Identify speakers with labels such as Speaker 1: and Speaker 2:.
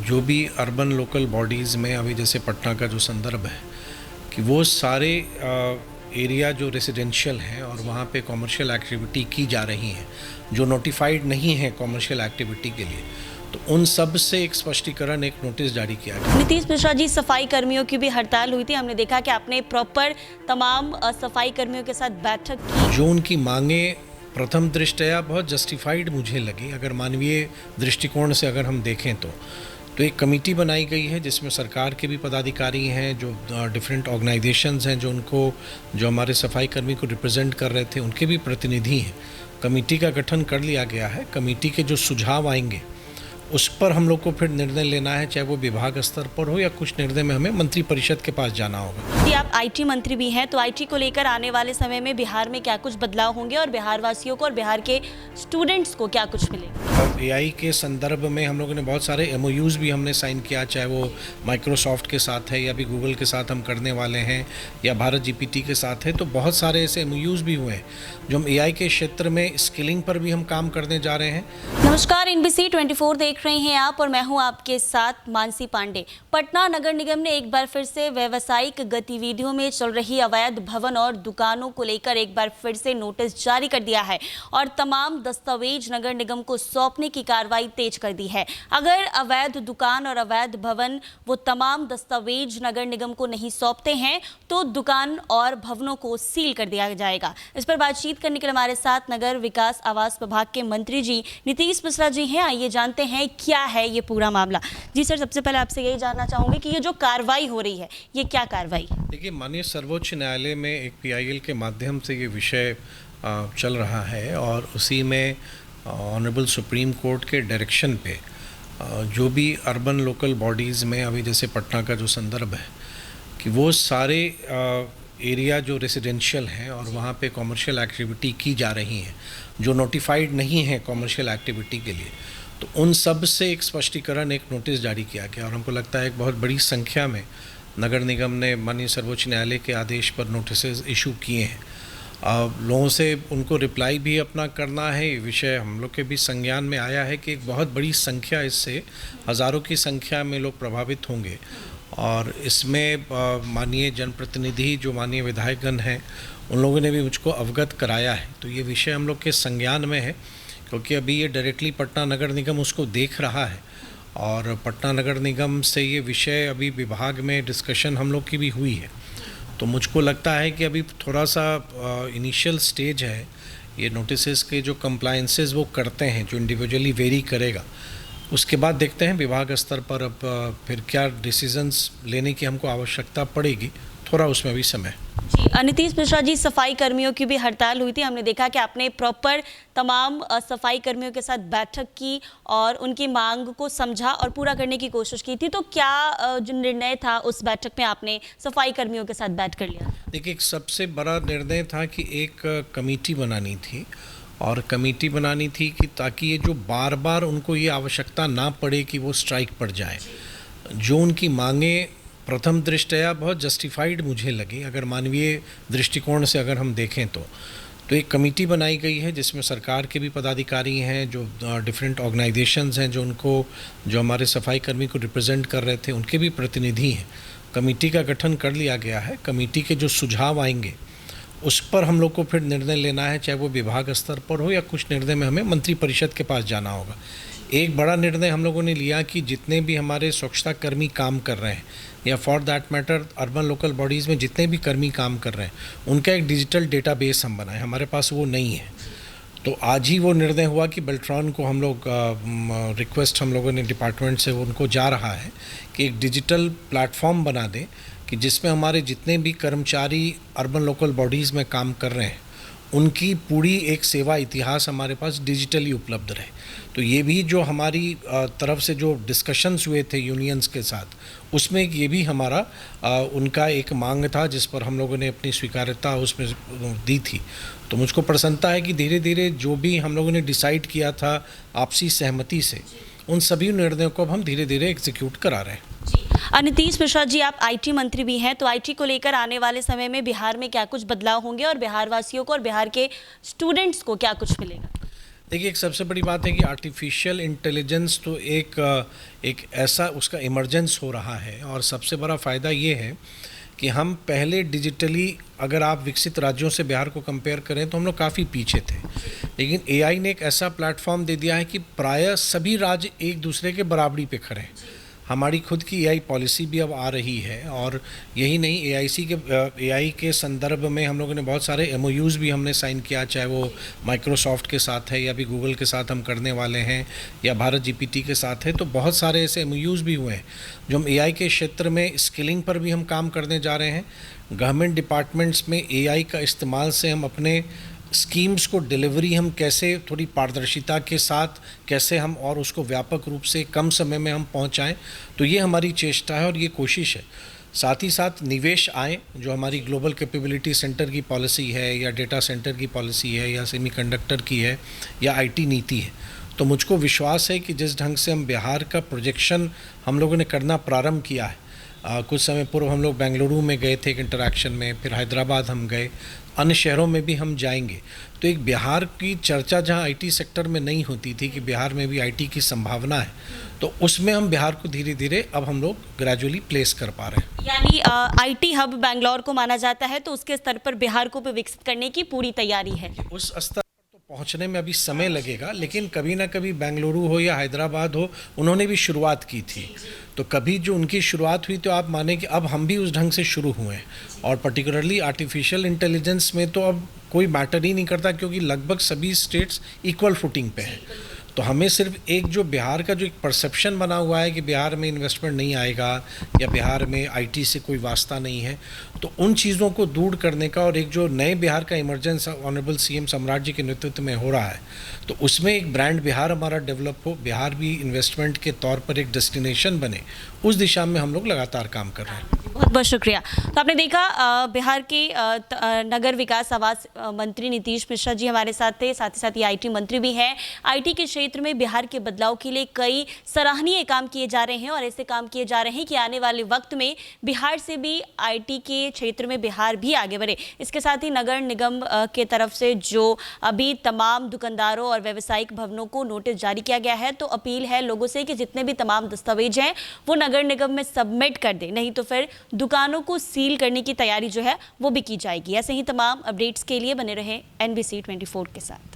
Speaker 1: जो भी urban local bodies में अभी जैसे पटना का जो संदर्भ है कि वो सारे एरिया जो रेसिडेंशियल हैं और वहाँ पे कॉमर्शियल एक्टिविटी की जा रही हैं जो नोटिफाइड नहीं है कॉमर्शियल एक्टिविटी के लिए, तो उन सब से एक स्पष्टीकरण, एक नोटिस जारी किया गया।
Speaker 2: नीतीश मिश्रा जी, सफाई कर्मियों की भी हड़ताल हुई थी, हमने देखा कि आपने प्रॉपर तमाम सफाई कर्मियों के साथ बैठक की।
Speaker 1: जो उनकी मांगे प्रथम दृष्टया बहुत जस्टिफाइड मुझे लगी, अगर मानवीय दृष्टिकोण से अगर हम देखें तो एक कमेटी बनाई गई है जिसमें सरकार के भी पदाधिकारी हैं, जो डिफरेंट ऑर्गेनाइजेशंस हैं, जो हमारे सफाई कर्मी को रिप्रेजेंट कर रहे थे, उनके भी प्रतिनिधि हैं। कमेटी का गठन कर लिया गया है। कमेटी के जो सुझाव आएंगे उस पर हम लोग को फिर निर्णय लेना है, चाहे वो विभाग स्तर पर हो या कुछ निर्णय में हमें मंत्री परिषद के पास जाना होगा।
Speaker 2: जी, आप आईटी मंत्री भी हैं, तो आईटी को लेकर आने वाले समय में बिहार में क्या कुछ बदलाव होंगे और बिहार वासियों को और बिहार के स्टूडेंट्स को क्या कुछ मिलेगा?
Speaker 1: एआई के संदर्भ में हम लोगों ने बहुत सारे एमओयूज़ भी हमने साइन किया, चाहे वो माइक्रोसॉफ्ट के साथ है या भी गूगल के साथ हम करने वाले हैं या भारत जीपीटी के साथ है। तो बहुत सारे ऐसे एमओयूज़ भी हुए हैं जो हम एआई के क्षेत्र में स्किलिंग पर भी हम काम करने जा रहे हैं।
Speaker 2: नमस्कार, NBC 24 देख रहे हैं आप और मैं हूं आपके साथ मानसी पांडे। पटना नगर निगम ने एक बार फिर से व्यावसायिक गतिविधियों में चल रही अवैध भवन और दुकानों को लेकर एक बार फिर से नोटिस जारी कर दिया है और तमाम दस्तावेज नगर निगम को सौंपने की कार्रवाई तेज कर दी है। अगर अवैध दुकान और अवैध भवन वो तमाम दस्तावेज नगर निगम को नहीं सौंपते हैं तो दुकान और भवनों को सील कर दिया जाएगा। इस पर बातचीत करने के लिए हमारे साथ नगर विकास आवास विभाग के मंत्री जी नीतीश मिश्रा जी हैं। आइए जानते हैं क्या है ये पूरा मामला। जी सर, सबसे पहले आपसे यही जानना चाहूंगी कि ये जो कार्रवाई हो रही है ये क्या कार्रवाई है?
Speaker 1: देखिए, माननीय सर्वोच्च न्यायालय में एक पीआईएल के माध्यम से ये विषय चल रहा है और उसी में ऑनरेबल सुप्रीम कोर्ट के डायरेक्शन पे जो भी अर्बन लोकल बॉडीज़ में अभी जैसे पटना का जो संदर्भ है कि वो सारे एरिया जो रेसिडेंशियल हैं और वहाँ पे कॉमर्शियल एक्टिविटी की जा रही हैं जो नोटिफाइड नहीं है कॉमर्शियल एक्टिविटी के लिए, तो उन सब से एक स्पष्टीकरण, एक नोटिस जारी किया गया। और हमको लगता है एक बहुत बड़ी संख्या में नगर निगम ने माननीय सर्वोच्च न्यायालय के आदेश पर नोटिस इशू किए हैं। लोगों से उनको रिप्लाई भी अपना करना है। ये विषय हम लोग के भी संज्ञान में आया है कि एक बहुत बड़ी संख्या, इससे हज़ारों की संख्या में लोग प्रभावित होंगे और इसमें माननीय जनप्रतिनिधि जो माननीय विधायकगण हैं उन लोगों ने भी मुझको अवगत कराया है। तो ये विषय हम लोग के संज्ञान में है क्योंकि अभी ये डायरेक्टली पटना नगर निगम उसको देख रहा है और पटना नगर निगम से ये विषय अभी विभाग में डिस्कशन हम लोग की भी हुई है। तो मुझको लगता है कि अभी थोड़ा सा इनिशियल स्टेज है। ये नोटिसेस के जो कंप्लायंसेस वो करते हैं, जो इंडिविजुअली वेरी करेगा, उसके बाद देखते हैं विभाग स्तर पर अब फिर क्या डिसीजंस लेने की हमको आवश्यकता पड़ेगी, थोड़ा उसमें भी समय।
Speaker 2: जी, नीतीश मिश्रा जी, सफाई कर्मियों की भी हड़ताल हुई थी, हमने देखा कि आपने प्रॉपर तमाम सफाई कर्मियों के साथ बैठक की और उनकी मांग को समझा और पूरा करने की कोशिश की थी। तो क्या जो निर्णय था उस बैठक में आपने सफाई कर्मियों के साथ बैठ कर लिया?
Speaker 1: देखिए, एक सबसे बड़ा निर्णय था कि एक कमेटी बनानी थी और कमेटी बनानी थी कि ताकि ये जो बार बार उनको ये आवश्यकता ना पड़े कि वो स्ट्राइक पड़ जाए। जो उनकी मांगे प्रथम दृष्टया बहुत जस्टिफाइड मुझे लगी, अगर मानवीय दृष्टिकोण से अगर हम देखें तो एक कमेटी बनाई गई है जिसमें सरकार के भी पदाधिकारी हैं, जो डिफरेंट ऑर्गेनाइजेशंस हैं, जो हमारे सफाई कर्मी को रिप्रेजेंट कर रहे थे, उनके भी प्रतिनिधि हैं। कमेटी का गठन कर लिया गया है। कमेटी के जो सुझाव आएंगे उस पर हम लोग को फिर निर्णय लेना है, चाहे वो विभाग स्तर पर हो या कुछ निर्णय में हमें मंत्री परिषद के पास जाना होगा। एक बड़ा निर्णय हम लोगों ने लिया कि जितने भी हमारे स्वच्छता कर्मी काम कर रहे हैं या for that matter urban local bodies में जितने भी कर्मी काम कर रहे हैं उनका एक डिजिटल डेटाबेस हम बनाएं। हमारे पास वो नहीं है। तो आज ही वो निर्णय हुआ कि बेल्ट्रॉन को हम लोग रिक्वेस्ट हम लोगों ने डिपार्टमेंट से उनको जा रहा है कि एक डिजिटल प्लेटफॉर्म बना दें कि जिसमें हमारे जितने भी कर्मचारी अर्बन लोकल बॉडीज़ में काम कर रहे हैं उनकी पूरी एक सेवा इतिहास हमारे पास डिजिटली उपलब्ध रहे। तो ये भी जो हमारी तरफ से जो डिस्कशंस हुए थे यूनियंस के साथ, उसमें ये भी हमारा उनका एक मांग था जिस पर हम लोगों ने अपनी स्वीकार्यता उसमें दी थी। तो मुझको प्रसन्नता है कि धीरे धीरे जो भी हम लोगों ने डिसाइड किया था आपसी सहमति से, उन सभी निर्णयों को अब हम धीरे धीरे एग्जीक्यूट करा रहे हैं।
Speaker 2: नीतीश मिश्रा जी, आप आईटी मंत्री भी हैं, तो आईटी को लेकर आने वाले समय में बिहार में क्या कुछ बदलाव होंगे और बिहार वासियों को और बिहार के स्टूडेंट्स को क्या कुछ मिलेगा?
Speaker 1: देखिए, एक सबसे बड़ी बात है कि आर्टिफिशियल इंटेलिजेंस तो एक ऐसा उसका इमर्जेंस हो रहा है, और सबसे बड़ा फ़ायदा ये है कि हम पहले डिजिटली, अगर आप विकसित राज्यों से बिहार को कंपेयर करें तो हम लोग काफ़ी पीछे थे, लेकिन एआई ने एक ऐसा प्लेटफॉर्म दे दिया है कि प्रायः सभी राज्य एक दूसरे के बराबरी पे खड़े हैं। हमारी खुद की एआई पॉलिसी भी अब आ रही है, और यही नहीं, एआई के संदर्भ में हम लोगों ने बहुत सारे एमओयूज़ भी हमने साइन किया, चाहे वो माइक्रोसॉफ्ट के साथ है या भी गूगल के साथ हम करने वाले हैं या भारत जीपीटी के साथ है। तो बहुत सारे ऐसे एमओयूज़ भी हुए हैं जो हम एआई के क्षेत्र में स्किलिंग पर भी हम काम करने जा रहे हैं। गवर्नमेंट डिपार्टमेंट्स में एआई का इस्तेमाल से हम अपने स्कीम्स को डिलीवरी हम कैसे थोड़ी पारदर्शिता के साथ कैसे हम और उसको व्यापक रूप से कम समय में हम पहुंचाएं, तो ये हमारी चेष्टा है और ये कोशिश है। साथ ही साथ निवेश आए, जो हमारी ग्लोबल कैपेबिलिटी सेंटर की पॉलिसी है या डेटा सेंटर की पॉलिसी है या सेमीकंडक्टर की है या आईटी नीति है, तो मुझको विश्वास है कि जिस ढंग से हम बिहार का प्रोजेक्शन हम लोगों ने करना प्रारंभ किया है, कुछ समय पूर्व हम लोग बेंगलुरु में गए थे एक इंटरैक्शन में, फिर हैदराबाद हम गए, अन्य शहरों में भी हम जाएंगे। तो एक बिहार की चर्चा जहां आईटी सेक्टर में नहीं होती थी कि बिहार में भी आईटी की संभावना है, तो उसमें हम बिहार को धीरे धीरे अब हम लोग ग्रेजुअली प्लेस कर पा रहे हैं।
Speaker 2: यानी आईटी हब बैंगलोर को माना जाता है, तो उसके स्तर पर बिहार को भी विकसित करने की पूरी तैयारी है।
Speaker 1: उस स्तर पर तो पहुंचने में अभी समय लगेगा, लेकिन कभी ना कभी बेंगलुरु हो या हैदराबाद हो, उन्होंने भी शुरुआत की थी। तो कभी जो उनकी शुरुआत हुई, तो आप माने कि अब हम भी उस ढंग से शुरू हुए हैं। और पर्टिकुलरली आर्टिफिशियल इंटेलिजेंस में तो अब कोई मैटर ही नहीं करता, क्योंकि लगभग सभी स्टेट्स इक्वल फुटिंग पे हैं। तो हमें सिर्फ एक जो बिहार का जो एक परसेप्शन बना हुआ है कि बिहार में इन्वेस्टमेंट नहीं आएगा या बिहार में आईटी से कोई वास्ता नहीं है, तो उन चीज़ों को दूर करने का और एक जो नए बिहार का इमर्जेंस ऑनरेबल सीएम सम्राट जी के नेतृत्व में हो रहा है, तो उसमें एक ब्रांड बिहार हमारा डेवलप हो, बिहार भी इन्वेस्टमेंट के तौर पर एक डेस्टिनेशन बने, उस दिशा में हम लोग लगातार काम कर रहे हैं।
Speaker 2: बहुत बहुत शुक्रिया। तो आपने देखा बिहार के नगर विकास आवास मंत्री नीतीश मिश्रा जी हमारे साथ थे, साथ ही साथ ये आईटी मंत्री भी हैं। आईटी के क्षेत्र में बिहार के बदलाव के लिए कई सराहनीय काम किए जा रहे हैं, और ऐसे काम किए जा रहे हैं कि आने वाले वक्त में बिहार से भी आईटी के क्षेत्र में बिहार भी आगे बढ़े। इसके साथ ही नगर निगम के तरफ से जो अभी तमाम दुकानदारों और व्यावसायिक भवनों को नोटिस जारी किया गया है, तो अपील है लोगों से कि जितने भी तमाम दस्तावेज हैं वो नगर निगम में सबमिट कर दें, नहीं तो फिर दुकानों को सील करने की तैयारी जो है वो भी की जाएगी। ऐसे ही तमाम अपडेट्स के लिए बने रहे NBC 24 के साथ।